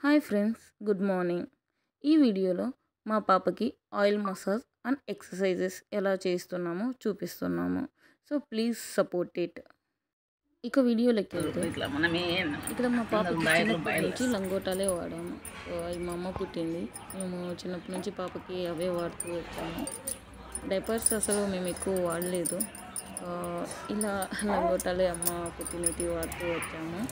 Hi friends, good morning. ఈ వీడియోలో మా పాపకి ఆయిల్ మసాజ్ అండ్ ఎక్సర్సైజెస్ ఎలా చేస్తున్నామో చూపిస్తున్నాము. So please support it. ఇక వీడియోలోకి వెళ్తే ఇక్కడ మా పాపకి చిన్నప్పటి నుంచి లంగోటాలే వాడాము. సో అవి మా అమ్మ పుట్టింది, మేము చిన్నప్పటి నుంచి పాపకి అవే వాడుతూ వచ్చాము. డైపర్స్ అసలు మేము ఎక్కువ వాడలేదు. ఇలా లంగోటాలే అమ్మ పుట్టినవి వాడుతూ వచ్చాము.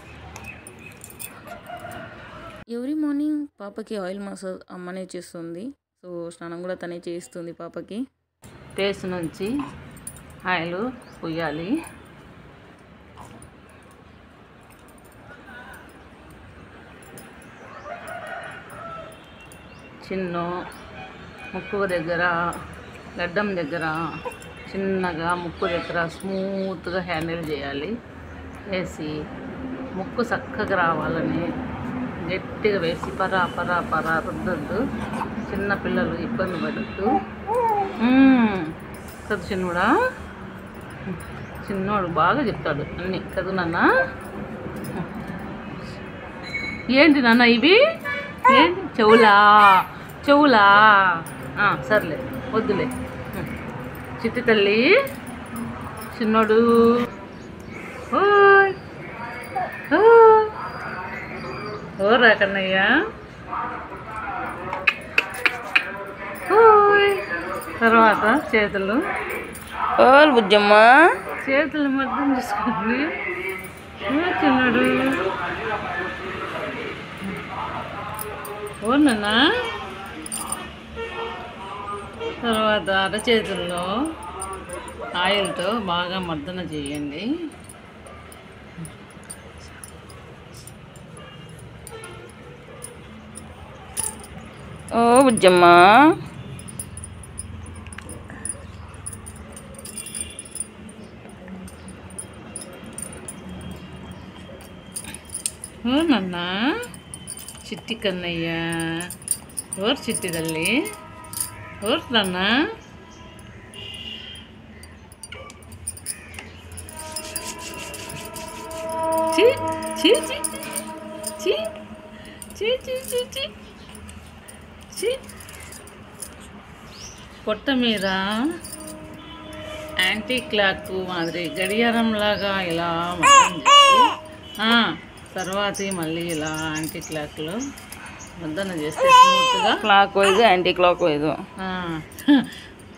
ఎవ్రీ మార్నింగ్ పాపకి ఆయిల్ మసాజ్ అమ్మనే చేస్తుంది. సో స్నానం కూడా తనే చేస్తుంది పాపకి. ఫేస్ నుంచి ఆయిల్ పొయ్యాలి. చిన్న ముక్కు దగ్గర, గడ్డం దగ్గర చిన్నగా ముక్కు దగ్గర స్మూత్గా హ్యాండిల్ చేయాలి. వేసి ముక్కు చక్కగా రావాలని గట్టిగా వేసి పరా రుద్దొద్దు. చిన్నపిల్లలు ఇబ్బంది పడద్దు కదా. చిన్నోడు బాగా చెప్తాడు అన్నీ కదా నాన్న. ఏంటి నాన్న ఇవి? ఏంటి చెవులా? సర్లే వద్దులే. చిట్టి తల్లి చిన్నోడు ఓరా కన్నయ్య. తర్వాత చేతులు బుజ్జమ్మ చేతులు మధ్యం చూసుకొని చిన్నాడు. ఓనా తర్వాత అరచేతుల్లో ఆయిల్తో బాగా మర్దన చేయండి. ఓ బుజ్జమ్మ ఓ నాన్న. చిట్టి కన్నయ్య ఓరు చిట్టి తల్లి ఓరు నాన్న. చీ చీ చీ చీ చీ చీ చీ చీ. పొట్ట మీద యాంటీ క్లాక్ మాదిరి గడియారంలాగా ఇలా తర్వాత మళ్ళీ ఇలా యాంటీ క్లాక్లో మర్దన చేస్తే స్మూత్గా, clock wise anti clock wise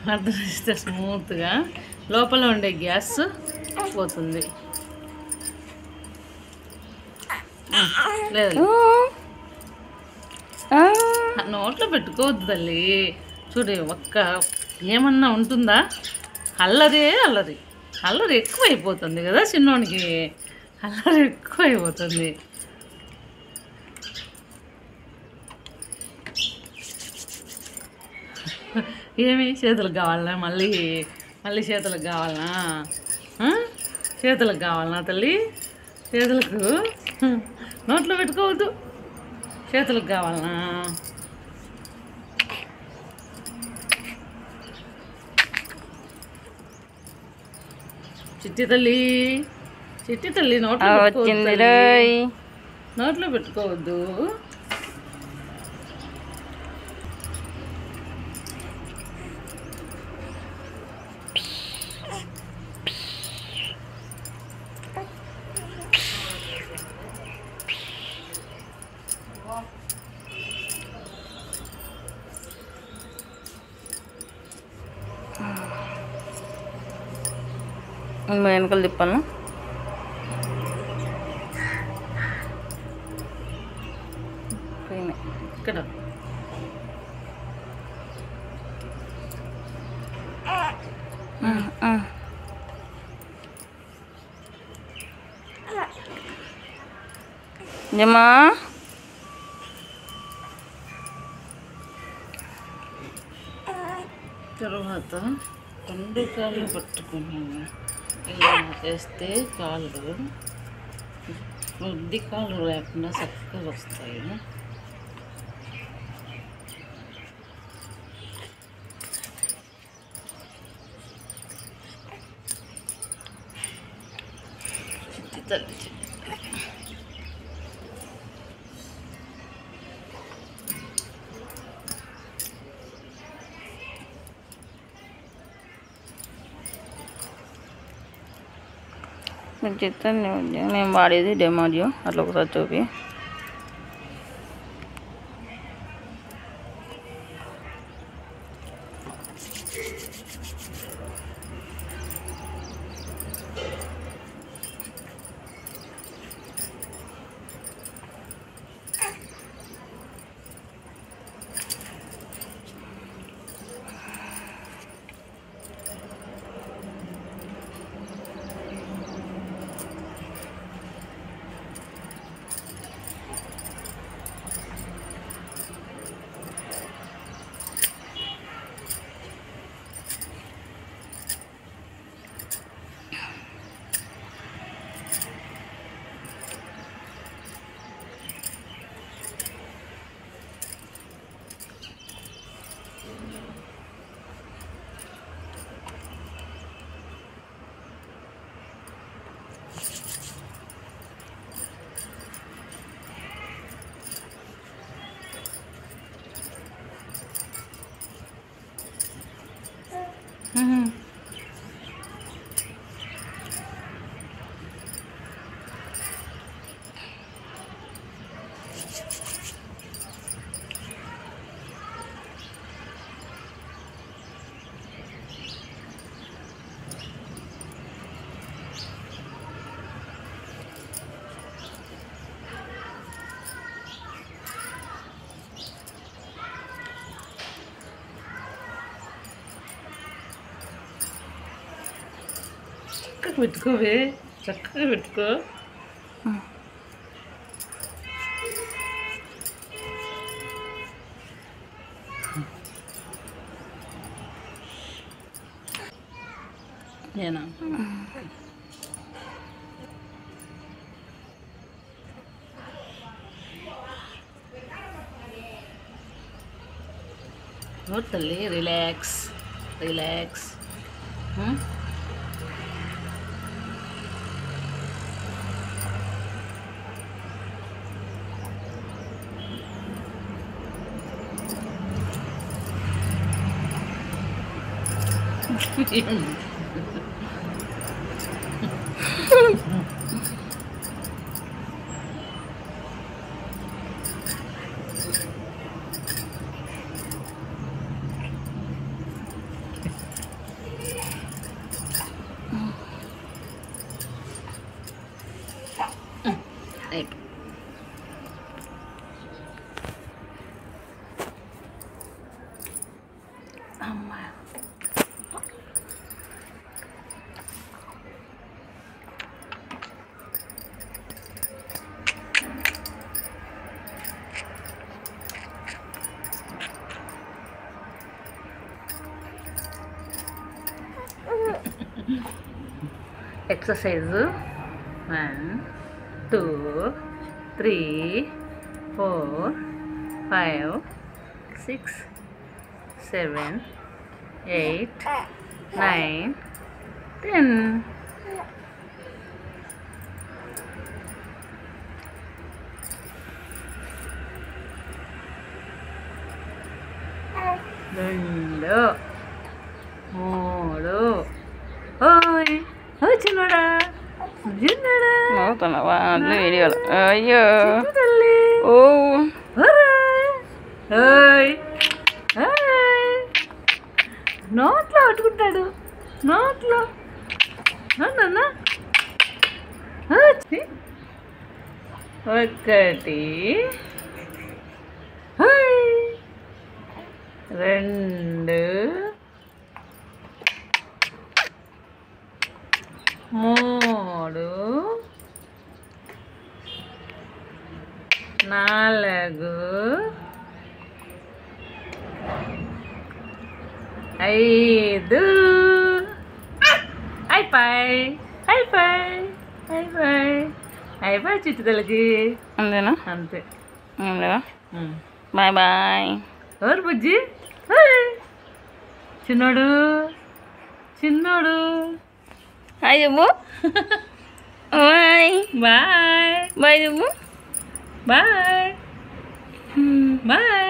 మర్దన చేస్తే స్మూత్గా లోపల ఉండే గ్యాస్ పోతుంది. లేదు నోట్లో పెట్టుకోవద్దు తల్లి. చూడు ఒక్క ఏమన్నా ఉంటుందా? అల్లరి ఎక్కువైపోతుంది కదా చిన్నోనికి. అల్లరి ఎక్కువైపోతుంది. ఏమి చేతులకు కావాలనా? మళ్ళీ చేతులకు కావాలనా? చేతులకు కావాలనా తల్లి? చేతులకు నోట్లో పెట్టుకోవద్దు. చేతులకు కావాలనా? చిట్టి తల్లి నోట్లో పెట్టుకోవద్దు. వెనకలు తిప్పాను. ఇక్కడ జమా తర్వాత 2 కాళ్ళు పట్టుకున్నాను. ఇలా చేస్తే కాళ్ళు బుద్ధి కాళ్ళు లేకుండా చక్కగా వస్తాయి. చిట్టి తల్లి నేను చెప్తాను మేము వాడేది డెమాజియో. అట్లా ఒకసారి చూపి. చక్కగా పెట్టుకోవే, చక్కగా పెట్టుకో. నేనా తల్లి, రిలాక్స్ రిలాక్స్. అమ్మా ఎక్సర్సైజ్ 1 2 3 4 5 6 7 8 9 10. రెండు మూడు. ఓయ్ ఓయ్ చిన్నడా, చిన్నడా నవ్వుతున్నావా అన్ని వీడియోలు? అయ్యో తల్లి. ఓ ఓయ్ నోట్లో పట్టుకుంటాడు, నోట్లో. నాన్న ఒకటి, రెండు, మూడు, నాలుగు, ఐదు. అయిపోయి అయిపోయి అయిపోయి అయిపోయి చిట్టుదలకి. అంతేనా? అంతే. లేదా? Bye bye. ఎవరు బుజ్జి? చిన్నోడు చిన్నోడు. హాయ్ చెప్పు. బాయ్ బాయ్ బాయ్ చెప్పు. Bye bye.